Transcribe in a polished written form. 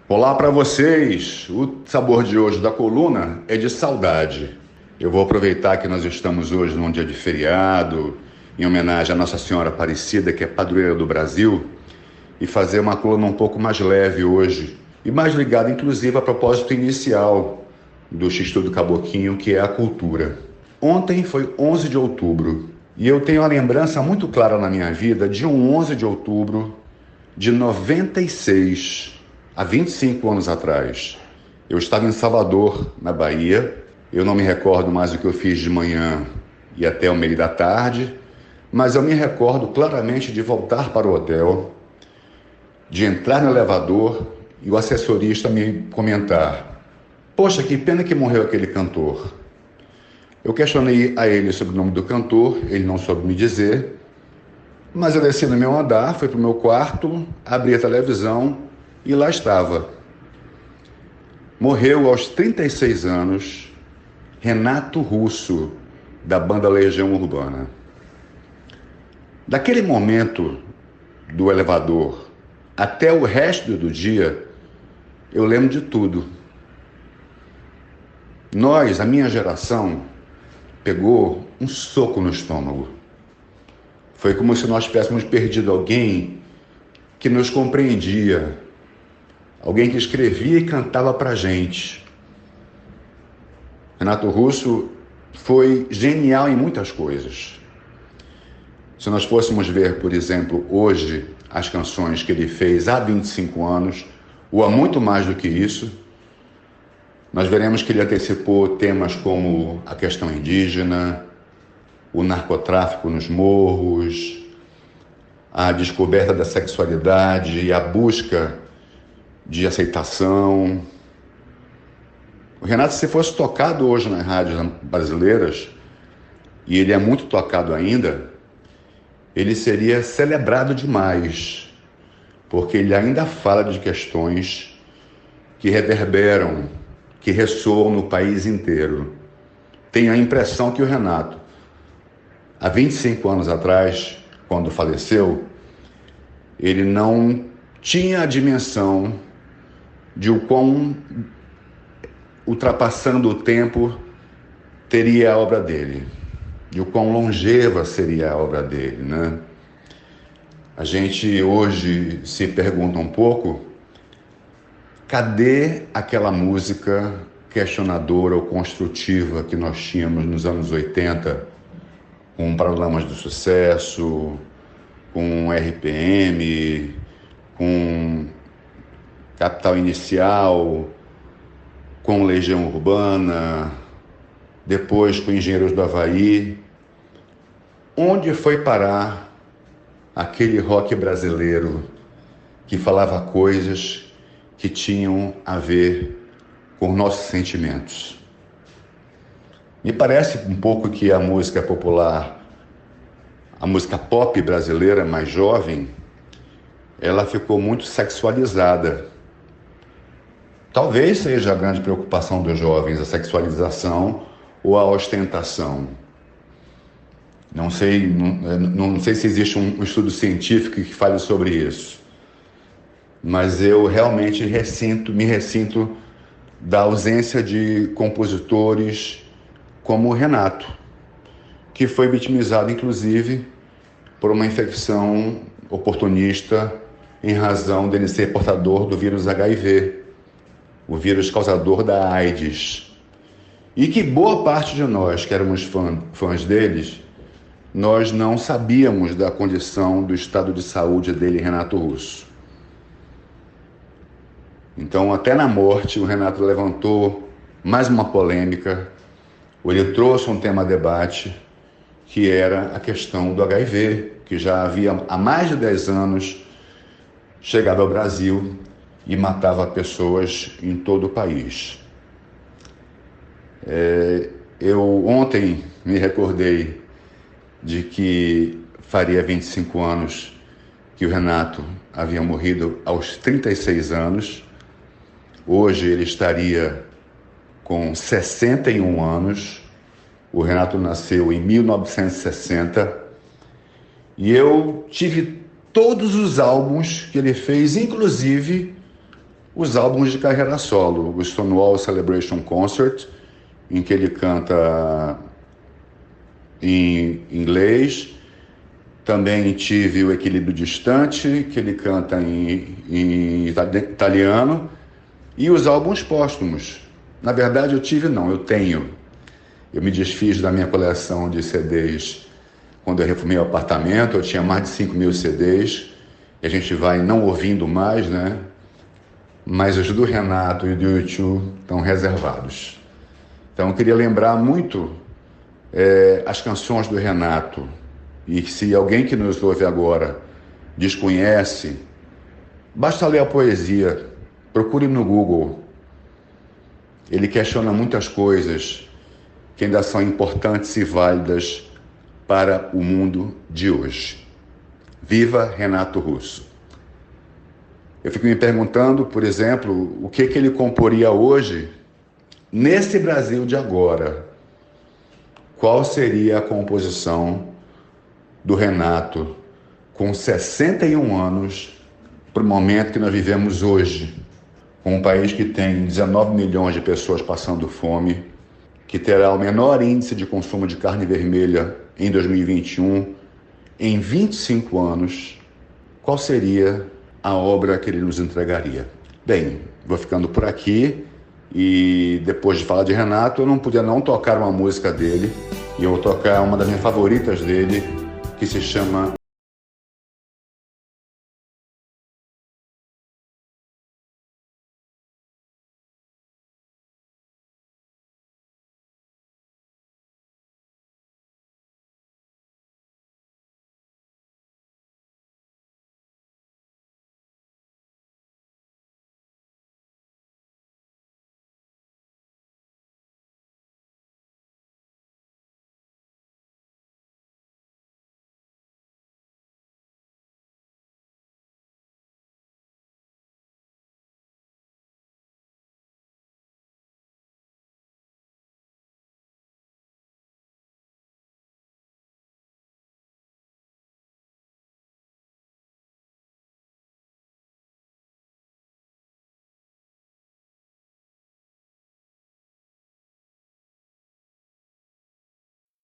Olá para vocês! O sabor de hoje da coluna é de saudade. Eu vou aproveitar que nós estamos hoje num dia de feriado, em homenagem à Nossa Senhora Aparecida, que é padroeira do Brasil, e fazer uma coluna um pouco mais leve hoje, e mais ligada inclusive a propósito inicial do X do Caboquinho, que é a cultura. Ontem foi 11 de outubro, e eu tenho uma lembrança muito clara na minha vida de um 11 de outubro de 96, há 25 anos atrás. Eu estava em Salvador, na Bahia. Eu não me recordo mais o que eu fiz de manhã e até o meio da tarde, mas eu me recordo claramente de voltar para o hotel, de entrar no elevador e o assessorista me comentar: "Poxa, que pena que morreu aquele cantor." Eu questionei a ele sobre o nome do cantor, ele não soube me dizer, mas eu desci no meu andar, fui para o meu quarto, abri a televisão e lá estava. Morreu aos 36 anos Renato Russo, da banda Legião Urbana. Daquele momento do elevador até o resto do dia, eu lembro de tudo. Nós, a minha geração, pegou um soco no estômago. Foi como se nós tivéssemos perdido alguém que nos compreendia, alguém que escrevia e cantava pra gente. Renato Russo foi genial em muitas coisas. Se nós fôssemos ver, por exemplo, hoje, as canções que ele fez há 25 anos, ou há muito mais do que isso, nós veremos que ele antecipou temas como a questão indígena, o narcotráfico nos morros, a descoberta da sexualidade e a busca de aceitação. O Renato, se fosse tocado hoje nas rádios brasileiras, e ele é muito tocado ainda, ele seria celebrado demais, porque ele ainda fala de questões que reverberam, que ressoam no país inteiro. Tenho a impressão que o Renato, há 25 anos atrás, quando faleceu, ele não tinha a dimensão de o quão, ultrapassando o tempo, teria a obra dele, de o quão longeva seria a obra dele, né? A gente hoje se pergunta um pouco: cadê aquela música questionadora ou construtiva que nós tínhamos nos anos 80, com Paralamas do Sucesso, com RPM, com Capital Inicial, com Legião Urbana, depois com Engenheiros do Havaí? Onde foi parar aquele rock brasileiro que falava coisas que tinham a ver com nossos sentimentos? Me parece um pouco que a música popular, a música pop brasileira mais jovem, ela ficou muito sexualizada. Talvez seja a grande preocupação dos jovens, a sexualização ou a ostentação. Não sei se existe um estudo científico que fale sobre isso, mas eu realmente me ressinto da ausência de compositores como o Renato, que foi vitimizado inclusive por uma infecção oportunista em razão dele ser portador do vírus HIV, o vírus causador da AIDS. E que boa parte de nós que éramos fãs deles, nós não sabíamos da condição, do estado de saúde dele, Renato Russo. Então, até na morte, o Renato levantou mais uma polêmica, ele trouxe um tema a debate, que era a questão do HIV, que já havia há mais de 10 anos chegado ao Brasil e matava pessoas em todo o país. Eu ontem me recordei de que faria 25 anos que o Renato havia morrido aos 36 anos. Hoje ele estaria com 61 anos. O Renato nasceu em 1960 e eu tive todos os álbuns que ele fez, inclusive os álbuns de carreira solo, o Stonewall Celebration Concert, em que ele canta em inglês. Também tive o Equilíbrio Distante, que ele canta em italiano, e os álbuns póstumos. Na verdade, eu tenho. Eu me desfiz da minha coleção de CDs quando eu reformei o apartamento. Eu tinha mais de 5.000 CDs, e a gente vai não ouvindo mais, né? Mas os do Renato e do U2 estão reservados. Então eu queria lembrar muito as canções do Renato. E se alguém que nos ouve agora desconhece, basta ler a poesia, procure no Google. Ele questiona muitas coisas que ainda são importantes e válidas para o mundo de hoje. Viva Renato Russo! Eu fico me perguntando, por exemplo, o que ele comporia hoje, nesse Brasil de agora. Qual seria a composição do Renato com 61 anos para o momento que nós vivemos hoje, com um país que tem 19 milhões de pessoas passando fome, que terá o menor índice de consumo de carne vermelha em 2021, em 25 anos? Qual seria a obra que ele nos entregaria? Bem, vou ficando por aqui, e depois de falar de Renato, eu não podia não tocar uma música dele, e eu vou tocar uma das minhas favoritas dele, que se chama